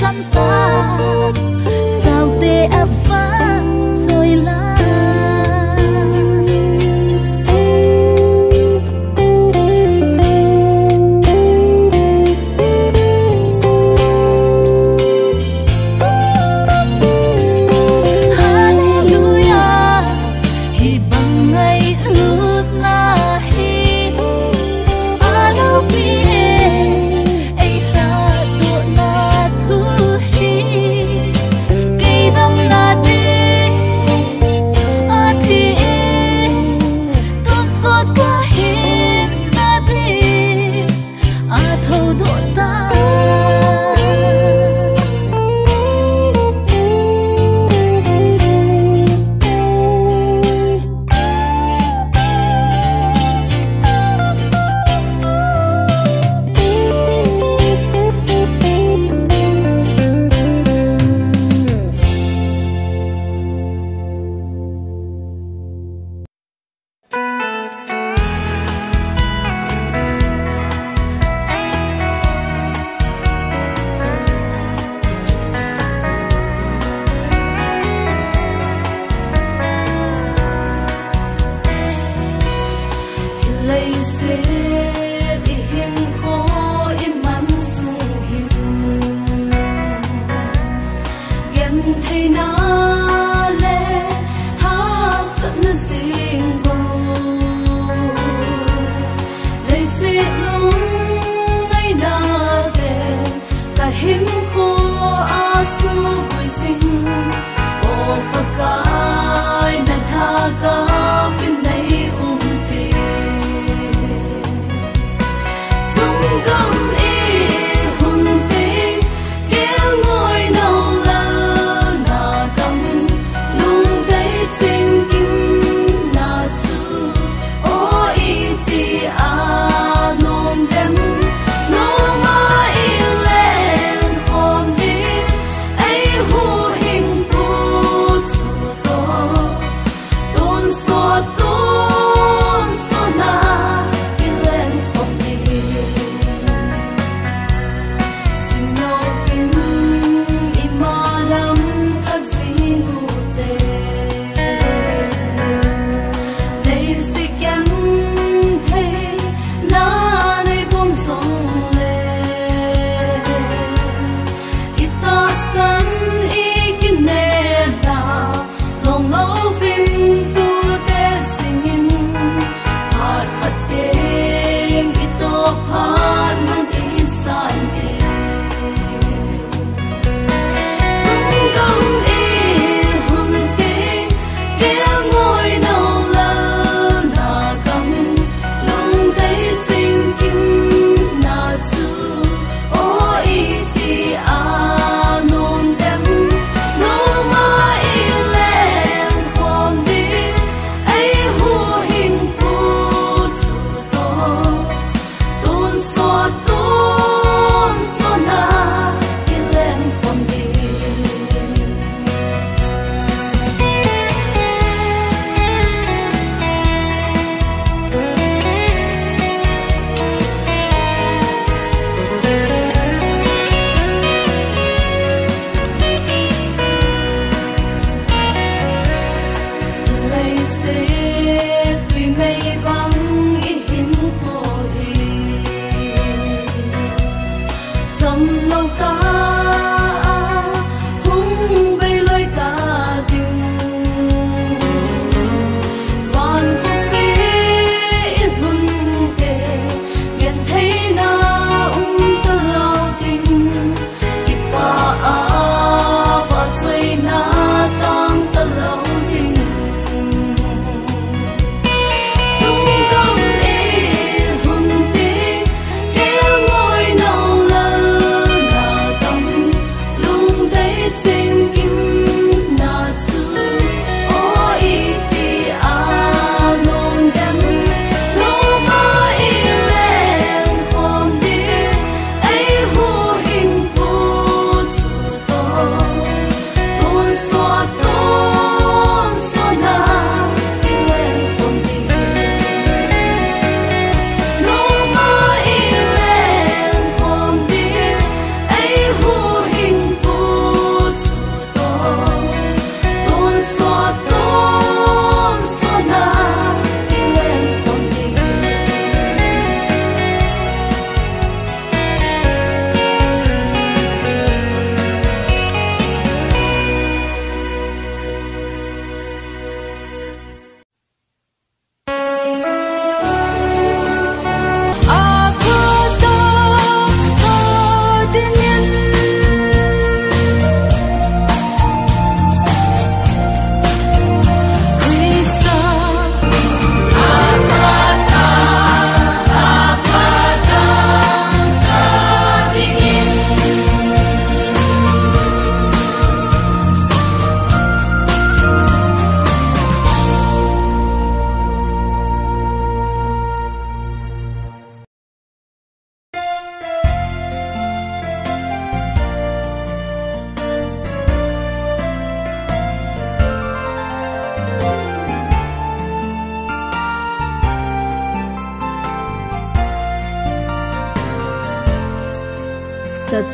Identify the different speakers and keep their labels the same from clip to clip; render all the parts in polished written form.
Speaker 1: chăm ta sao tê áp phá rồi la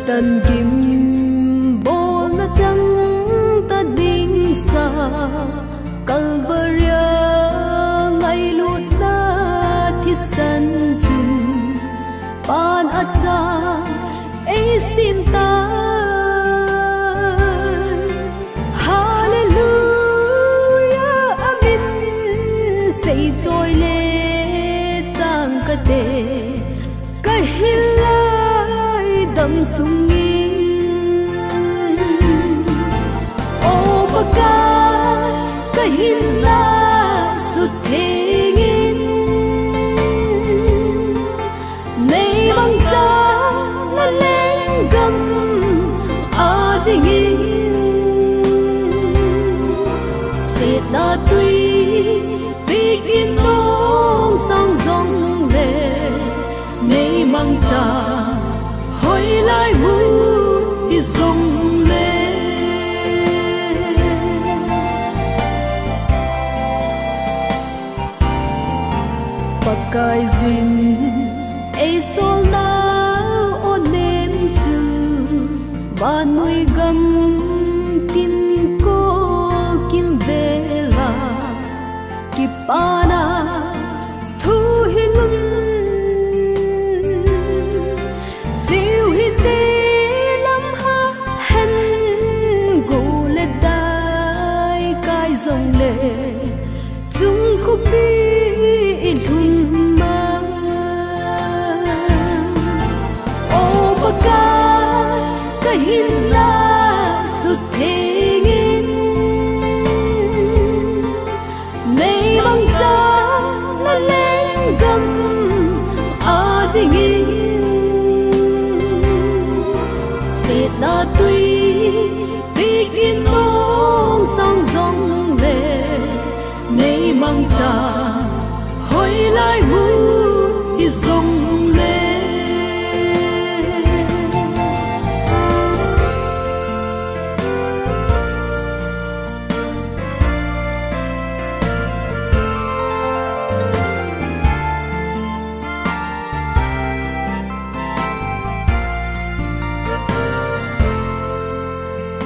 Speaker 1: Satan kim bol na chang ta ding sa Calvaria ngay lut na thi san chun pan acha e sim ta Hallelujah amin say joy le tang ka te ka hilai dam sungin o baka ka hila sut thengin nei mang cha la leng gam adingin se na tui bikin nong sang dong le nei mang cha hoi lai mu hi dong le pakai zin ei sol na o nem chu ban nui gam tin ko kim bela kipana thu hilun diu hi te lam ha hen go le dai kai zong le chung khu bi ilun ma o baka ka hila sut thengin nei mang cha la leng gam adingin se na tui bikin nong sang dong le nei mang cha hoi lai mu hi dong le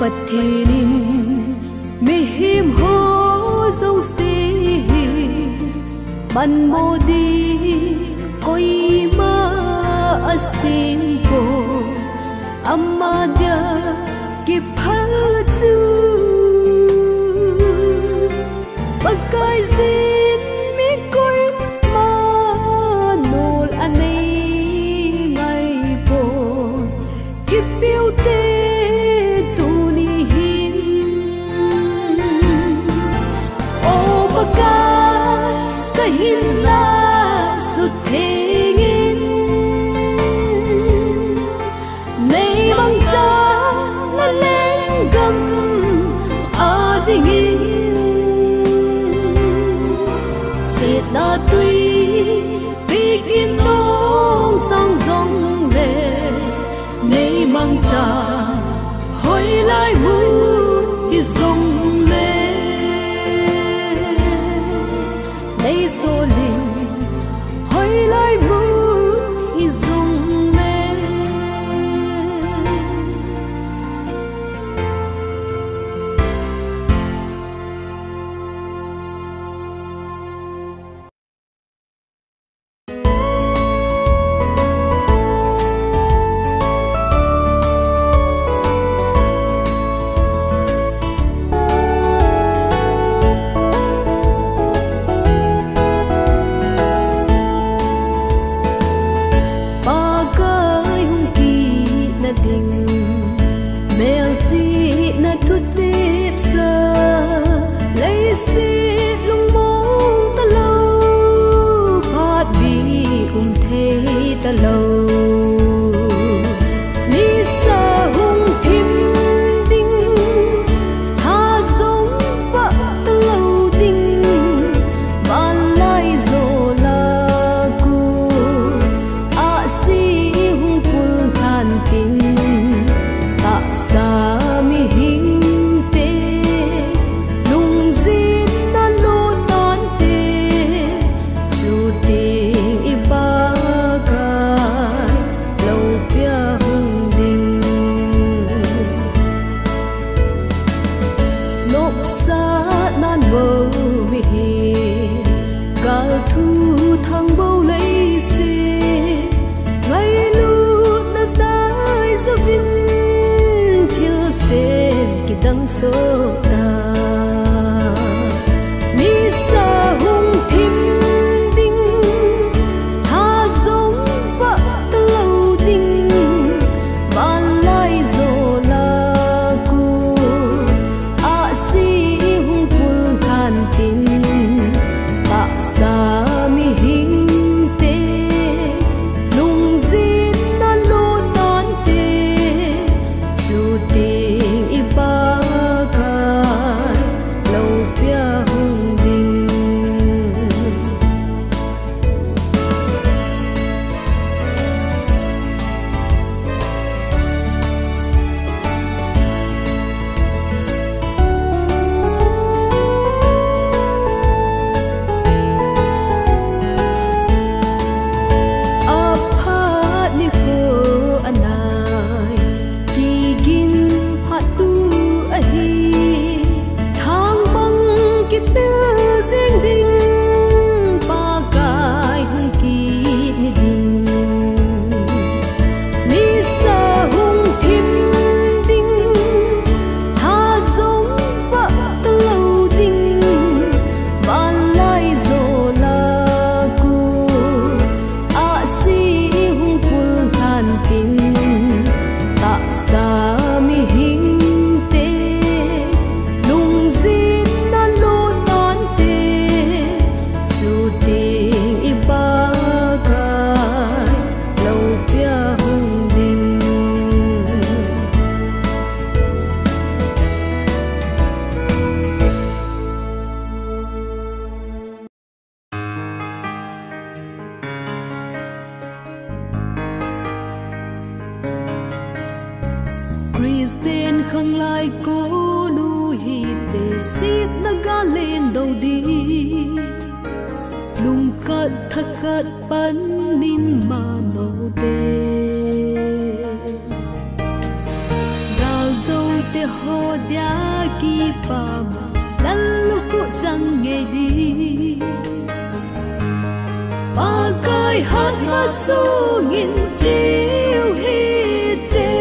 Speaker 1: pathenin mi him ho dâu si ban mo đi koi ma asim ko amma dia ki phal chu pakai zin mi koi ma nol anei ngai po ki piu te ka hila sut thengin nei mang cha la leng gam adingin se na tui bikin nong sang dong le nei mang cha hoi lai mu hi dong le nei so lin hoi lai mu hi dong le bầu mi cả thu thăng bầu lấy xe ngày lu đã tới giấc vinh thiêu xe kỳ đăng số ta mi sa hung thim đinh tha giống vợ lâu đinh ban lai rồi là cô a si hung phul khan tin ta sa mi hình tê lung zin na lu tan tê chu tình i ba kai lâu pia hung ding apha ni ko anai ki gin phat tu a hi thang bang ki pil jeng ding pa kai hung ki ni ding ni sa hung thim ding tha giống vợ lâu ding ban lai rồi là cô a si hung phul khan tin ta sa mi hình tê lung zin na lu tan tê chu tình i ba kai lâu pia hung ding Christine khăng lại cô nu hi tê xít na ga lên đầu đi lung cất thắc khát bắn nín mà nô tê gạo dâu tê hồ đá kỳ pa mà lăn lúc cụ chẳng nghe đi ba cái hát mà su nghìn chiều hi tê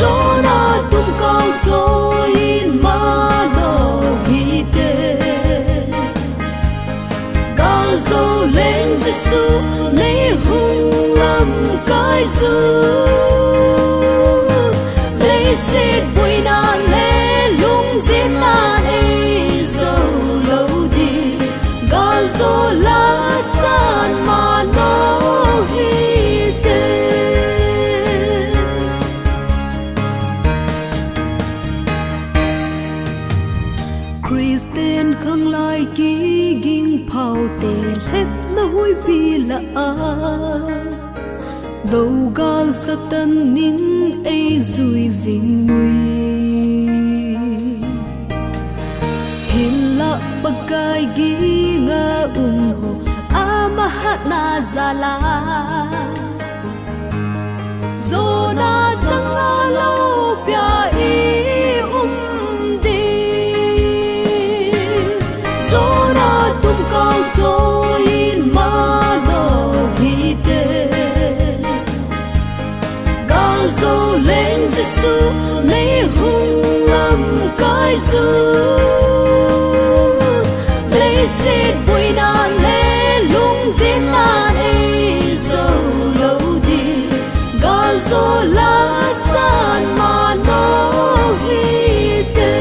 Speaker 1: gió na tum cao trôi in ma đồ hi tê cao dâu lên Giêsu lấy hung lâm cái du lấy xịt vui na lê lung diễn na ấy dâu lâu đi cao dâu lá san mà nó hi tê Christine khăng lại ký ging phao tê lép na hui pi la a đầu gal sa tân nín ấy dùi dinh nguy hin la bagai gi nga ho ama hat na zala zona changa lo pia i zona tum cao trôi in ma đồ hi tê cao dâu lên Giêsu lấy hung lâm cái du lấy xịt vui na lê lung diễn na ấy dâu lâu đi cao dâu lá san mà nó hi tê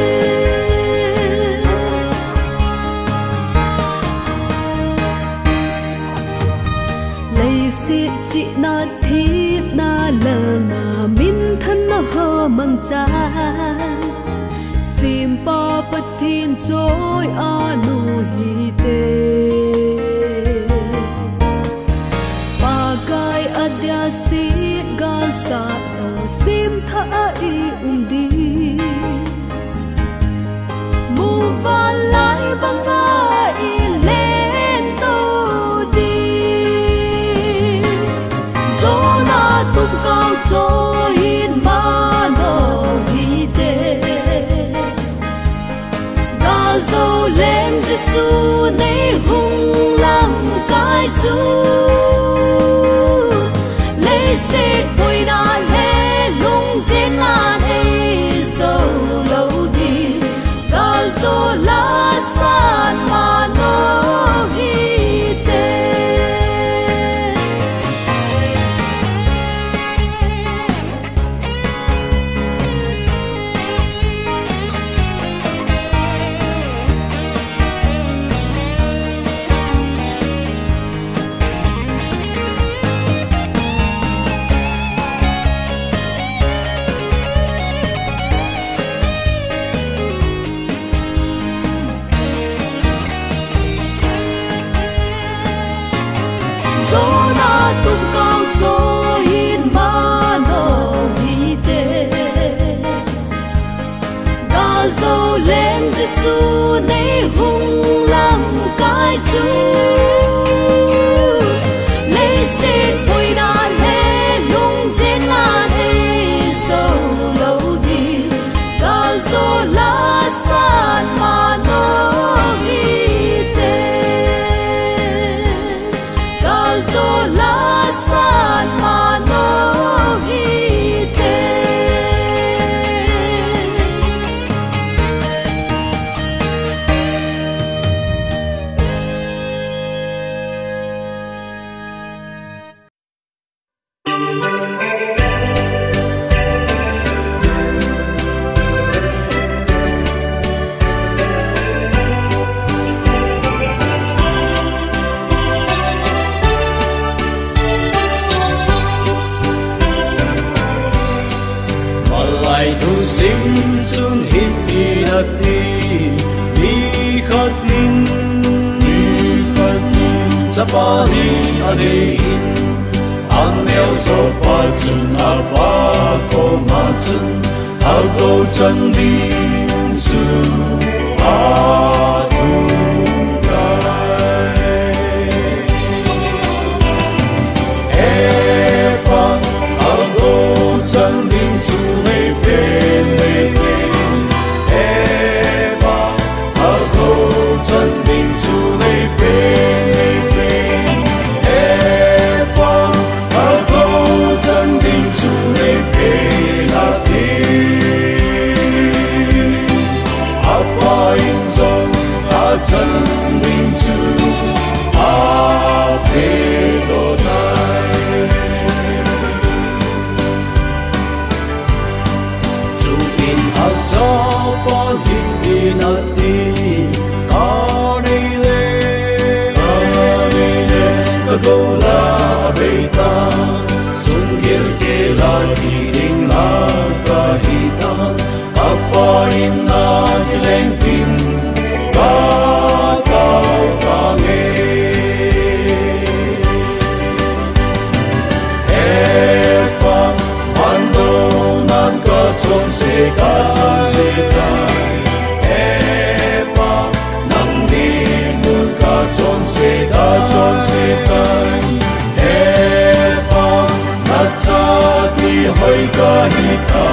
Speaker 1: xịt chị na thiếp na lờ na min thân na hơ mang cha sim pa pat thiên trôi anu hi tê pa gai adya xịt gal sa sim tha i đi mu va lại băng ai lên tô đi zona tum cao trôi in ma đồ hi tê Giêsu nay hùng làm cái du lấy xét vui na lê lung diễn na đây sâu lâu đi cả gió lá san mà nó hi tê tung cao cho in ma nó hi tê ga dâu lên Giêsu nay hùng làm cái du lấy xét vui na lê lung diễn na đây sâu lâu đi ga dâu lá san mà nó hi tê ga dâu lá san mà nó hi tê
Speaker 2: lại thu sinh chun hít đi là đi khát tin cha ba đi ở đây anh nêu số ba chân à ba cô mà chân à cô chân đi su à thu gai e pa à cô chân đi su này bên này e pa à cô chân đi su này bên e pa à cô chân đi su này bên là apa inzong acan mincu apedonai Tuin acapan hidinati kanile kagola abeta sunggil kela tining la kahita kapain na dilengtin kataw kange epa mandonan ka chong sekay epa nang limun ka chong sekay epa natsati hoy kahita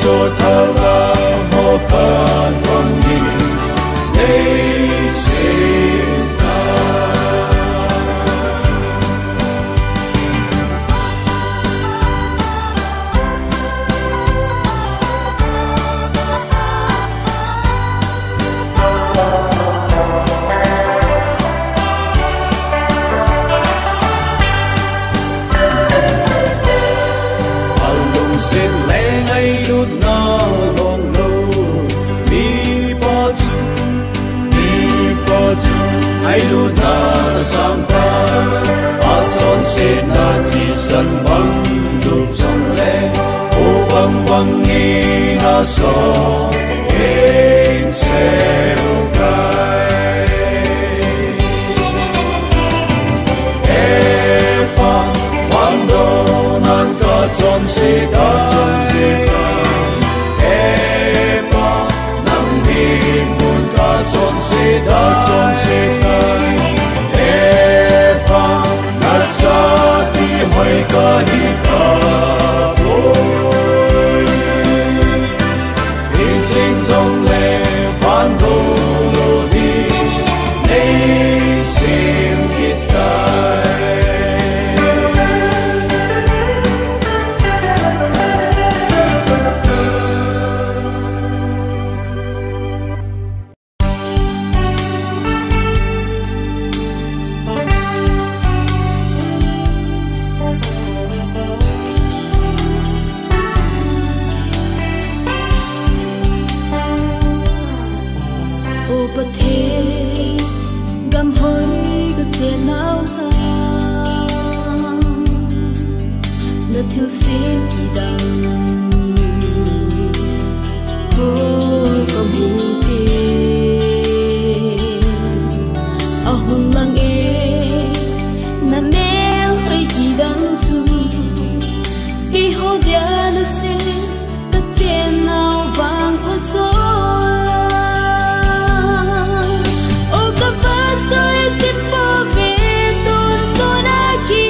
Speaker 2: so thala mo kan wangi nei sinta alung sin lengai lut na long lo mi pa chu ai lut na sang ta a chon se na thi san bang du chong le o bang ngi na so ken se kai e pa quando nan ka chon se ka chọn se kai epa natsa ti hoi ka hi ka boy
Speaker 1: thil sim ki dang ho ka mu te a hung lang e na mel hoi ki dang chu i ho dia na se ta chen nào vang ho so o ka va choi ti po ve ton so na ki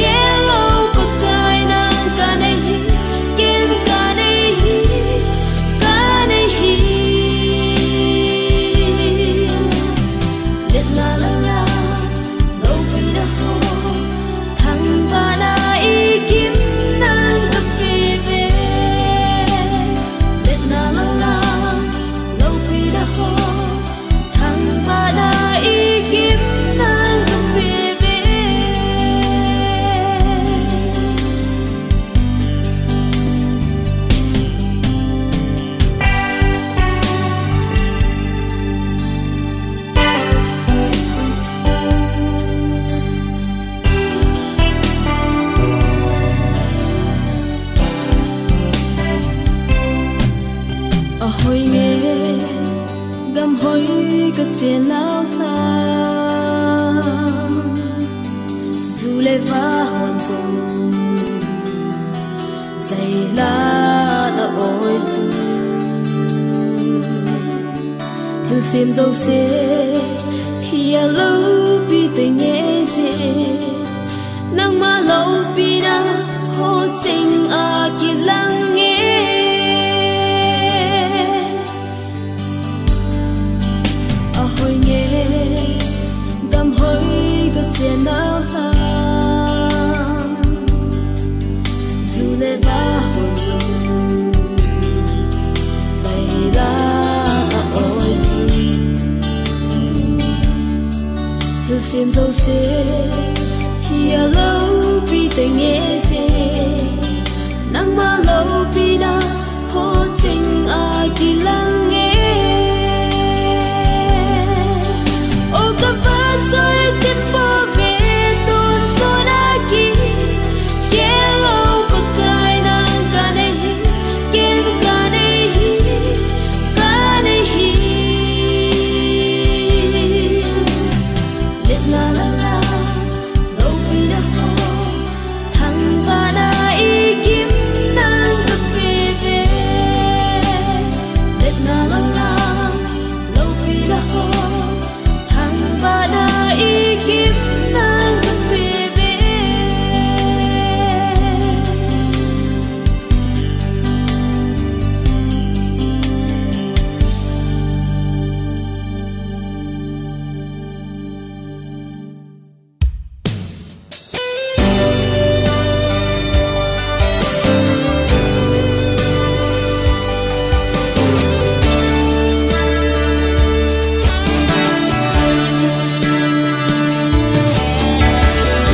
Speaker 1: yellow pa kai na ka nei ken ka nei let la la la lo pi da ho thang ba na i kim nang ka pi ve let la la la lo pi da ho thang ba na i kim nang ka pi ve a hoi nghe gam hoi ka chen lao la du le va hon zong say la na oi su thil sim dâu se hi a lo pi te nghe se nang ma lo pi na ho ching a ki lang nghe a hoi nghe gam hoi ka chen lao la du le va hon zong say la na oi su thil sim dâu se hi a lo pi te nghe se nang ma lo pi na ho ching a ki lang nghe o ka va choi ti po ve ton so na ki yellow pa kai na ka nei ken ka nei let la la la lo pi da ho thang ba na i kim nang ka pi ve let la la la lo pi da ho thang ba na i kim nang ka pi ve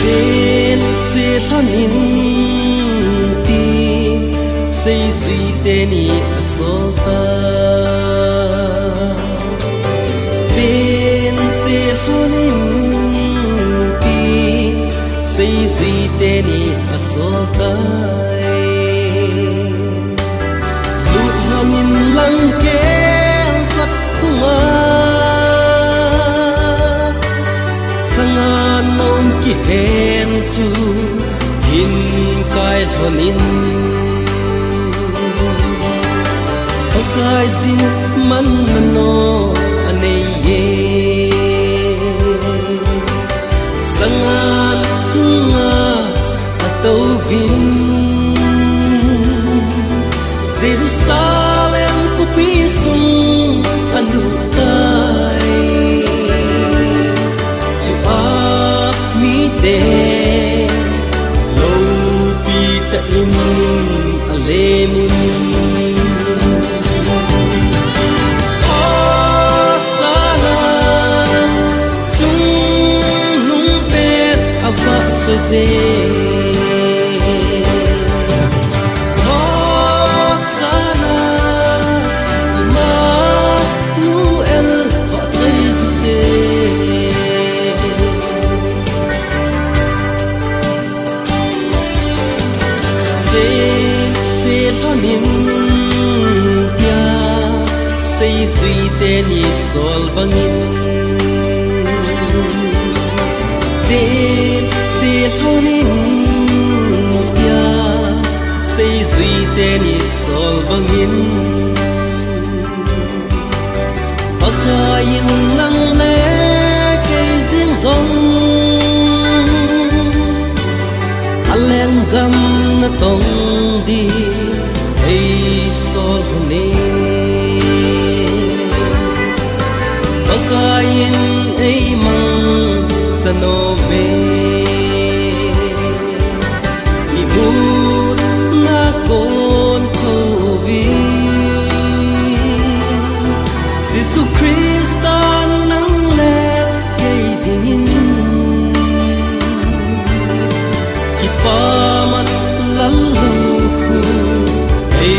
Speaker 3: trên trên thân in tin xây duy tên ý số ta trên trên thân in tin xây duy tên ý số ta lụt hòn in lăng kéo thật không sangan nong ki hen chu hin kai thonin o kai zin man no anei ye sangan chunga atau vin Jerusalem ku pisung alutai de lo pi ta in alemun o sana chung lung pet ava choi se o sana ma nu el ho choi zu de thonin ya sei zui te ni sol bangin se thonin ya sei zui te ni sol bangin bakayin lang le cây riêng rong aleng gam na tong đi ai sol ne bakayin ai mang sanove ibut na kon kovi Jesus Christa nang le kay dingin kipamat laluhu ay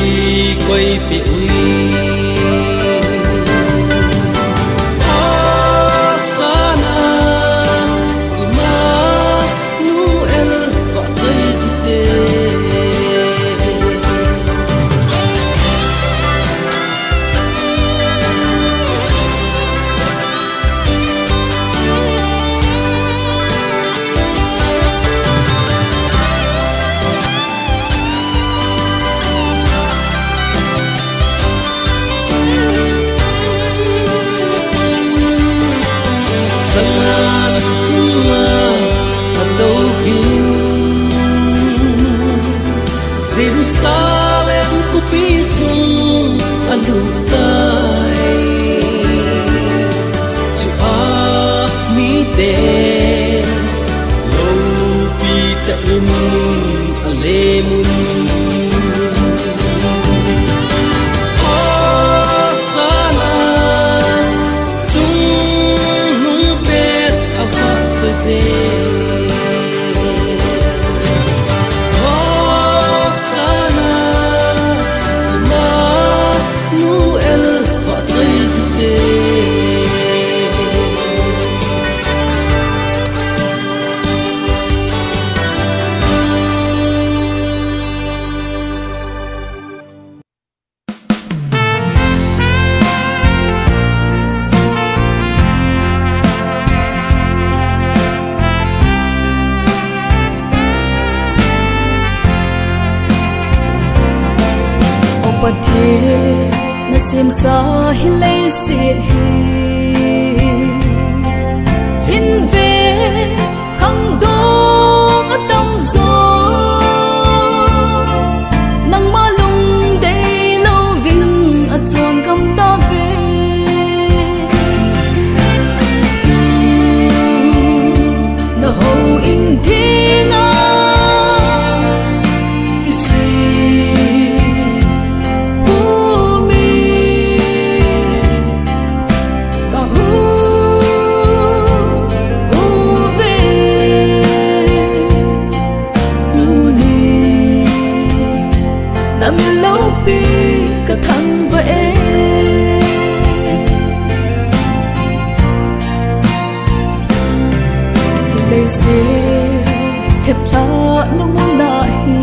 Speaker 3: ko'y piuwi Jerusalem ku pisung alutai tu mi te lo pita in alemun sana chung nung pet ava soze
Speaker 1: na sim sa hi lei sit hi hin ve khang dong atang zo nang malung dei lo vin a chon kam ta ve na ho in thing a thep la no muna hi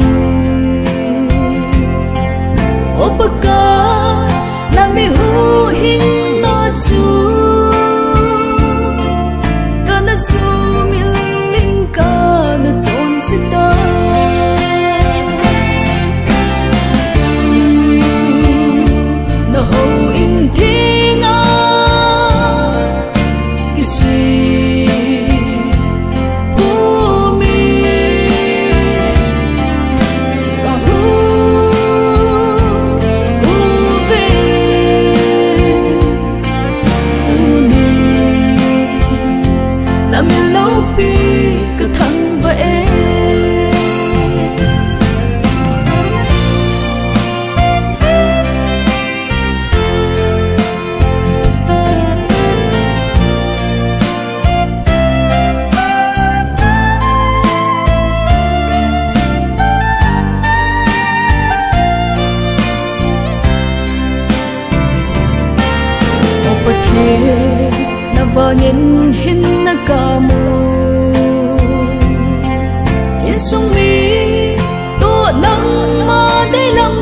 Speaker 1: opaka na mi hu hing na chu kana su mi ling ka na chon sita na ho in thinga kisi na vangin hin na kamu in sung mi to nang ma dai lam